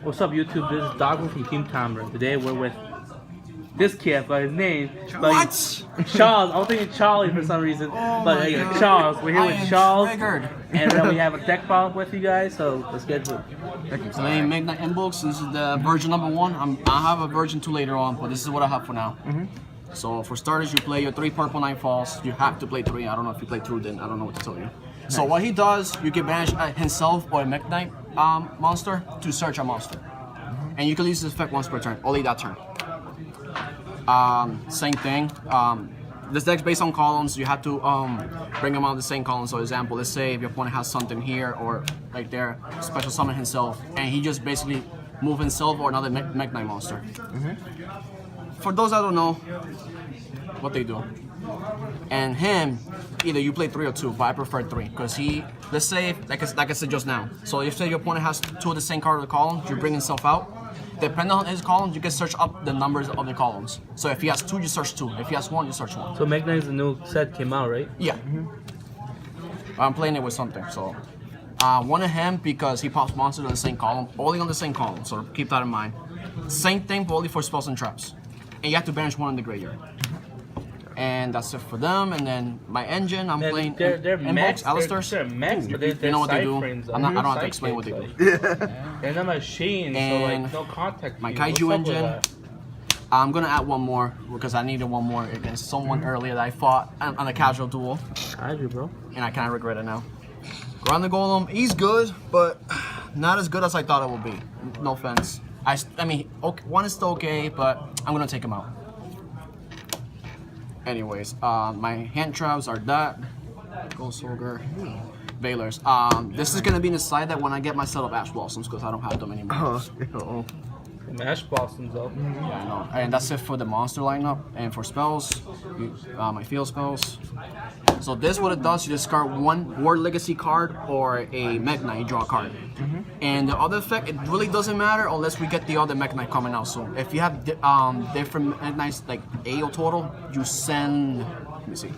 What's up, YouTube? This is Doggo from Team Timer. Today we're with this kid. I forgot his name. What? Charles. I was thinking Charlie for some reason. But yeah, Charles. We're here with Charles. Triggered. And then we have a deck file with you guys. So let's get to it. So I MEKK Knights Invoked. This is the version number 1. I have a version 2 later on, but this is what I have for now. So for starters, you play your 3 purple nightfalls. You have to play 3. I don't know if you play 2, then I don't know what to tell you. So what he does, you can banish himself or a MEKK Knight monster to search a monster. And you can use this effect once per turn, only that turn. Same thing. This deck's based on columns. You have to bring them out the same column. So example, let's say if your opponent has something here or right there, special summon himself, and he just basically move himself or another MEKK Knight monster. For those that don't know what they do, and him, either you play 3 or 2, but I prefer 3 because he, let's say, like I said just now. So if say your opponent has 2 of the same card of the column, you bring himself out. Depending on his columns, you can search up the numbers of the columns. So if he has 2, you search 2. If he has 1, you search 1. So MEKK Knights, the new set came out, right? Yeah. I'm playing it with something. So one of him because he pops monsters on the same column, only on the same column. So keep that in mind. Same thing, but only for spells and traps. And you have to banish 1 in the graveyard. And that's it for them. And then my engine, I'm playing They're Invoked, MEKKs. Alistairs. They're MEKKs, but they're You know what they do? frames, I don't have to explain what they do. They're not machines, so And like no contact. my fee. kaiju What's up with engine. that? I'm gonna add 1 more because I needed 1 more against someone earlier that I fought on a casual duel, Kaiju, bro. and I kind of regret it now. Ground the Golem, he's good, but not as good as I thought it would be. No offense. I mean, okay, 1 is still okay, but I'm gonna take him out. Anyways, my hand traps are that. Ghost Soldier, Veilers. This is gonna be in the side that when I get my set of Ash Blossoms because I don't have them anymore. Mash blossoms though. Yeah, I know. And that's it for the monster lineup. And for spells, my field spells. So this what it does, you discard 1 Ward Legacy card or a MEKK Knight, you draw a card. And the other effect, it really doesn't matter unless we get the other MEKK Knight coming out soon. If you have different MEKK Knights, like 8 total, you send, let me see.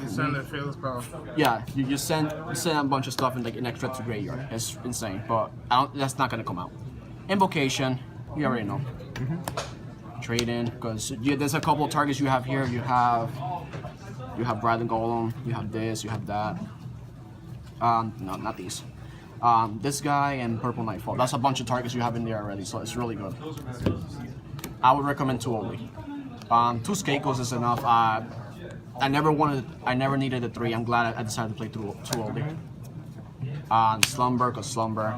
You send the field spell. Yeah, you send a bunch of stuff in like an extra to graveyard. It's insane, but that's not gonna come out. Invocation, you already know. Trade in, because there's a couple of targets you have here. You have Brad and Golem, you have this, you have that. No, not these. This guy and Purple Nightfall. That's a bunch of targets you have in there already, so it's really good. I would recommend 2 only. 2 Scarecrows is enough. I never needed a 3. I'm glad I decided to play 2 only. Slumber, cause Slumber.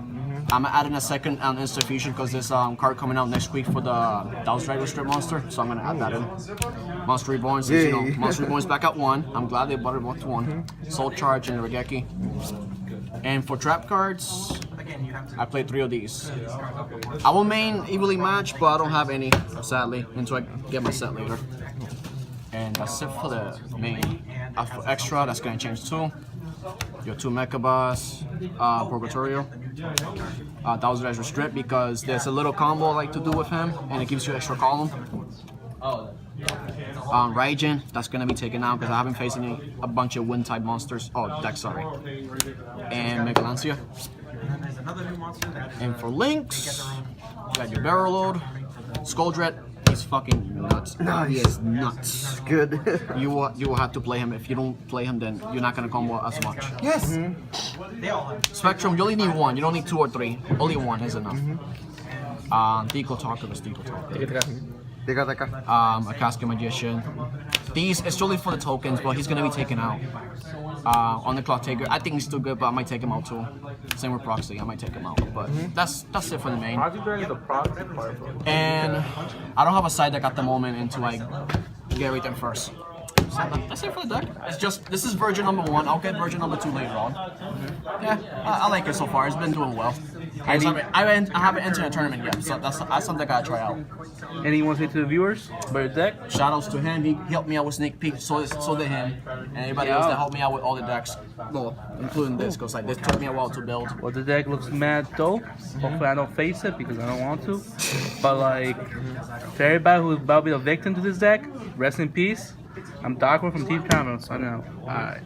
I'm adding a second Instant Fusion because there's card coming out next week for the Dow's Rider Strip monster, so I'm gonna add that in. Monster Reborn, since you know Monster Reborn's back at 1. I'm glad they brought it back to 1. Soul Charge and Regeki. And for trap cards, I played 3 of these. I will main evenly match, but I don't have any, sadly, until I get my set later. And that's it for the main. For extra, that's gonna change too. Your 2 Mecha Boss, Purgatorio. That was Rider Strip because there's a little combo I like to do with him, and it gives you extra column. Raijin, that's gonna be taken out because I haven't faced a bunch of wind type monsters. Oh, deck, sorry. And Megalancia. And for links, you got your Barrel Load, Skuldred. He's fucking nuts. He is nuts. Good. You will have to play him. If you don't play him, then you're not gonna combo as much. Yes. Spectrum, you only need 1. You don't need 2 or 3. Only 1 is enough. Deco Talker is Deco Talker. A Casket Magician. These, it's only for the tokens, but he's gonna be taken out. On the Clock Taker, I think he's still good, but I might take him out too. Same with Proxy, I might take him out. But that's it for the main. And I don't have a side deck at the moment until I get everything first. So that's it for the deck. It's just, this is version number 1. I'll get version number 2 later on. Yeah, I like it so far. It's been doing well. I haven't entered a tournament yet, so that's something I gotta try out. Anything you want to say to the viewers about your deck? Shoutouts to him. He helped me out with Sneak Peek. So did him, and anybody else that helped me out with all the decks. Well, including this, because like this took me a while to build. Well, the deck looks mad dope. Hopefully I don't face it because I don't want to. But like, to everybody who's about to be a victim to this deck, rest in peace. I'm Doggo from Team Timer, signing out. Alright.